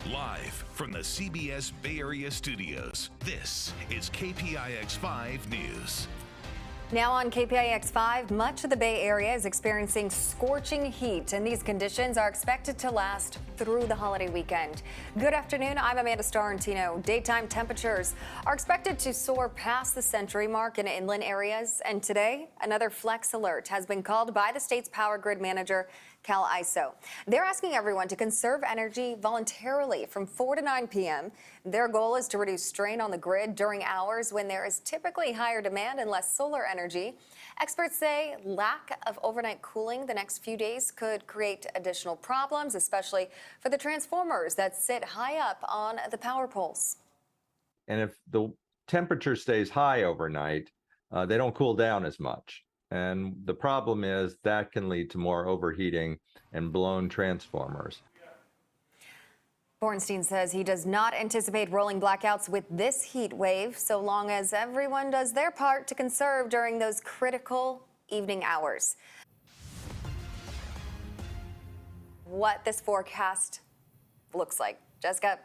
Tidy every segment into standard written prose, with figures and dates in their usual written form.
Live from the CBS Bay Area studios, this is KPIX 5 News. Now on KPIX 5, much of the Bay Area is experiencing scorching heat, and these conditions are expected to last through the holiday weekend. Good afternoon, I'm Amanda Starrentino. Daytime temperatures are expected to soar past the century mark in inland areas, and today, another flex alert has been called by the state's power grid manager, Cal ISO. They're asking everyone to conserve energy voluntarily from 4 to 9 p.m. Their goal is to reduce strain on the grid during hours when there is typically higher demand and less solar energy. Experts say lack of overnight cooling the next few days could create additional problems, especially for the transformers that sit high up on the power poles. And if the temperature stays high overnight, they don't cool down as much. And the problem is that can lead to more overheating and blown transformers. Bornstein says he does not anticipate rolling blackouts with this heat wave, so long as everyone does their part to conserve during those critical evening hours. What this forecast looks like. Jessica,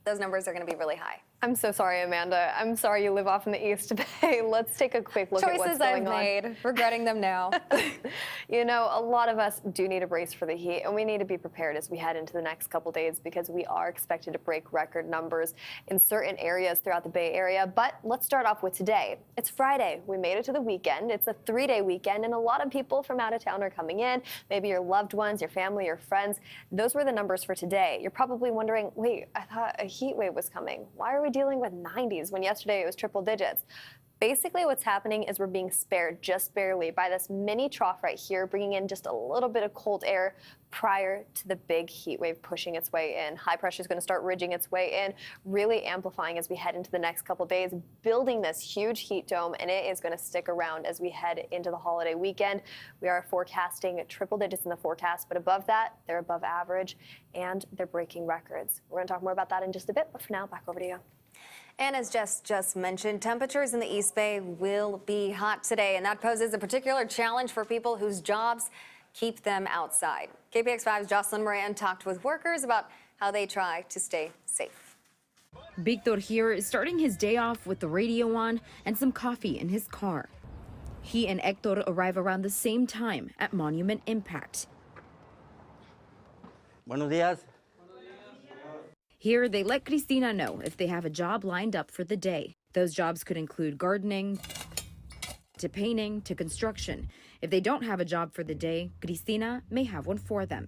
those numbers are going to be really high. I'm so sorry, Amanda. I'm sorry you live off in the East Bay. Let's take a quick look at what's going on. Choices I've made, regretting them now. You know, a lot of us do need a brace for the heat, and we need to be prepared as we head into the next couple days because we are expected to break record numbers in certain areas throughout the Bay Area. But let's start off with today. It's Friday. We made it to the weekend. It's a 3-day weekend, and a lot of people from out of town are coming in. Maybe your loved ones, your family, your friends. Those were the numbers for today. You're probably wondering, wait, I thought a heat wave was coming. Why are we dealing with 90s when yesterday it was triple digits? Basically, what's happening is we're being spared just barely by this mini trough right here, bringing in just a little bit of cold air prior to the big heat wave pushing its way in. High pressure is going to start ridging its way in, really amplifying as we head into the next couple days, building this huge heat dome, and it is going to stick around as we head into the holiday weekend. We are forecasting triple digits in the forecast, but above that, they're above average, and they're breaking records. We're going to talk more about that in just a bit, but for now, back over to you. And as Jess just mentioned, temperatures in the East Bay will be hot today, and that poses a particular challenge for people whose jobs keep them outside. KPIX 5's Jocelyn Moran talked with workers about how they try to stay safe. Victor here is starting his day off with the radio on and some coffee in his car. He and Hector arrive around the same time at Monument Impact. Buenos días. Here, they let Cristina know if they have a job lined up for the day. Those jobs could include gardening, to painting, to construction. If they don't have a job for the day, Cristina may have one for them.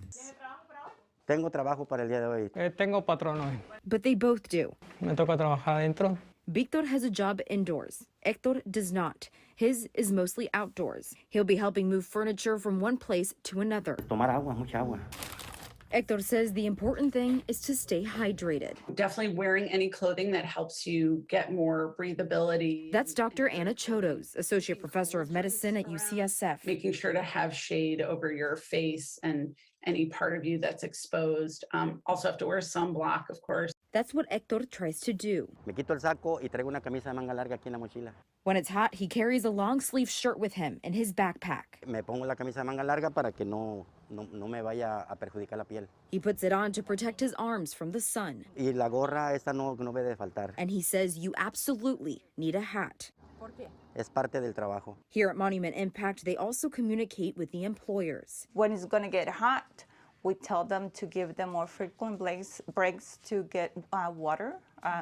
Tengo trabajo para el día de hoy. Tengo patrón hoy. But they both do. Me toca trabajar adentro. Victor has a job indoors. Hector does not. His is mostly outdoors. He'll be helping move furniture from one place to another. Tomar agua, mucha agua. Hector says the important thing is to stay hydrated. Definitely wearing any clothing that helps you get more breathability. That's Dr. Anna Chodos, Associate Professor of Medicine at UCSF. Making sure to have shade over your face and any part of you that's exposed. Also have to wear sunblock, of course. That's what Hector tries to do. Me quito el saco y traigo una camisa de manga larga aquí en la mochila. When it's hot, he carries a long-sleeve shirt with him in his backpack. Me pongo la camisa de manga larga para que no me vaya a perjudicar la piel. He puts it on to protect his arms from the sun. Y la gorra esta no debe de faltar. And he says you absolutely need a hat. ¿Por qué? Es parte del trabajo. Here at Monument Impact, they also communicate with the employers. When it's going to get hot, we tell them to give them more frequent breaks to get water,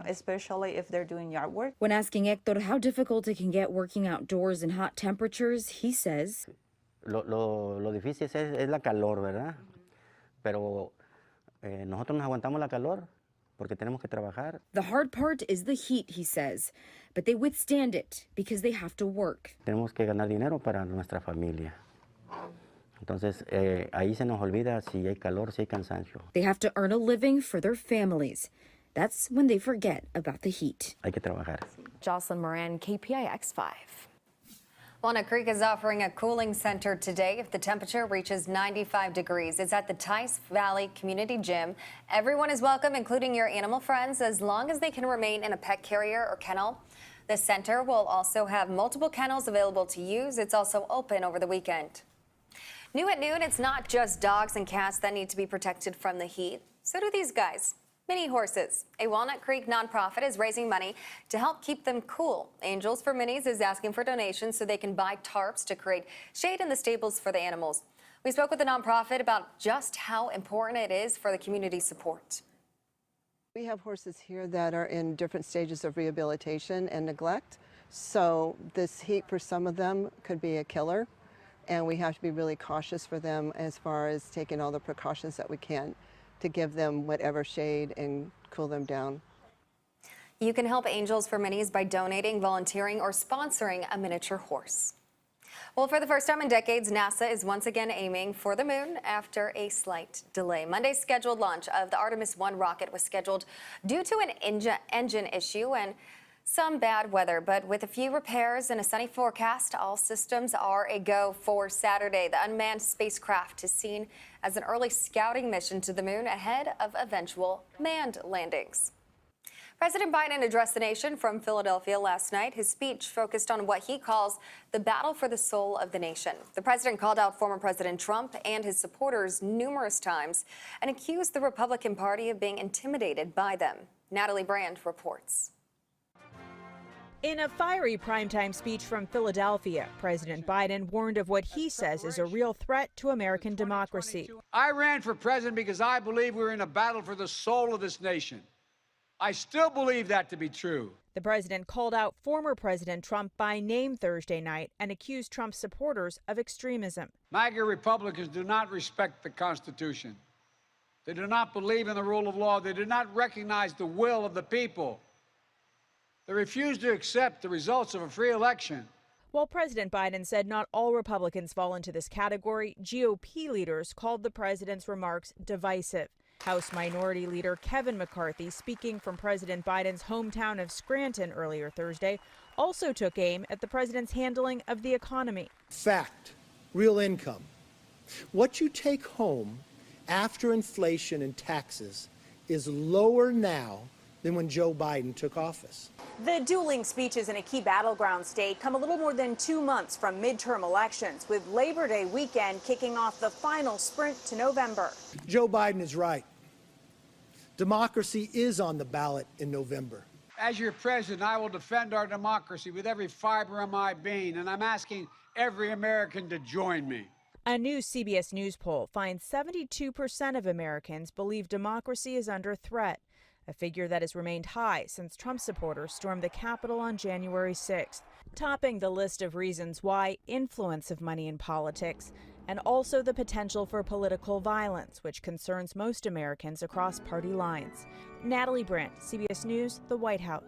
especially if they're doing yard work. When asking Hector how difficult it can get working outdoors in hot temperatures, he says, Lo difícil es la calor, ¿verdad? Pero nosotros nos aguantamos la calor porque tenemos que trabajar. The hard part is the heat, he says, but they withstand it because they have to work. Tenemos que ganar dinero para nuestra familia. Entonces, ahí se nos olvida si hay calor, si hay cansancio. They have to earn a living for their families. That's when they forget about the heat. Hay que trabajar. Jocelyn Moran, KPIX 5. Walnut Creek is offering a cooling center today if the temperature reaches 95 degrees. It's at the Tice Valley Community Gym. Everyone is welcome, including your animal friends, as long as they can remain in a pet carrier or kennel. The center will also have multiple kennels available to use. It's also open over the weekend. New at noon, it's not just dogs and cats that need to be protected from the heat. So do these guys. Mini horses. A Walnut Creek nonprofit is raising money to help keep them cool. Angels for Minis is asking for donations so they can buy tarps to create shade in the stables for the animals. We spoke with the nonprofit about just how important it is for the community support. We have horses here that are in different stages of rehabilitation and neglect. So this heat for some of them could be a killer. And we have to be really cautious for them as far as taking all the precautions that we can to give them whatever shade and cool them down. You can help Angels for Minis by donating, volunteering, or sponsoring a miniature horse. Well, for the first time in decades, NASA is once again aiming for the moon after a slight delay. Monday's scheduled launch of the Artemis 1 rocket was scheduled due to an engine issue and some bad weather, but with a few repairs and a sunny forecast, all systems are a go for Saturday. The unmanned spacecraft is seen as an early scouting mission to the moon ahead of eventual manned landings. President Biden addressed the nation from Philadelphia last night. His speech focused on what he calls the battle for the soul of the nation. The president called out former President Trump and his supporters numerous times and accused the Republican Party of being intimidated by them. Natalie Brand reports. In a fiery primetime speech from Philadelphia, President Biden warned of what he says is a real threat to American democracy. I ran for president because I believe we're in a battle for the soul of this nation. I still believe that to be true. The president called out former President Trump by name Thursday night and accused Trump's supporters of extremism. MAGA Republicans do not respect the Constitution. They do not believe in the rule of law. They do not recognize the will of the people. They refuse to accept the results of a free election. While President Biden said not all Republicans fall into this category, GOP leaders called the president's remarks divisive. House Minority Leader Kevin McCarthy, speaking from President Biden's hometown of Scranton earlier Thursday, also took aim at the president's handling of the economy. Fact, real income. What you take home after inflation and taxes is lower now than when Joe Biden took office. The dueling speeches in a key battleground state come a little more than 2 months from midterm elections, with Labor Day weekend kicking off the final sprint to November. Joe Biden is right. Democracy is on the ballot in November. As your president, I will defend our democracy with every fiber of my being, and I'm asking every American to join me. A new CBS News poll finds 72% of Americans believe democracy is under threat, a figure that has remained high since Trump supporters stormed the Capitol on January 6th. Topping the list of reasons why, influence of money in politics, and also the potential for political violence, which concerns most Americans across party lines. Natalie Brandt, CBS News, the White House.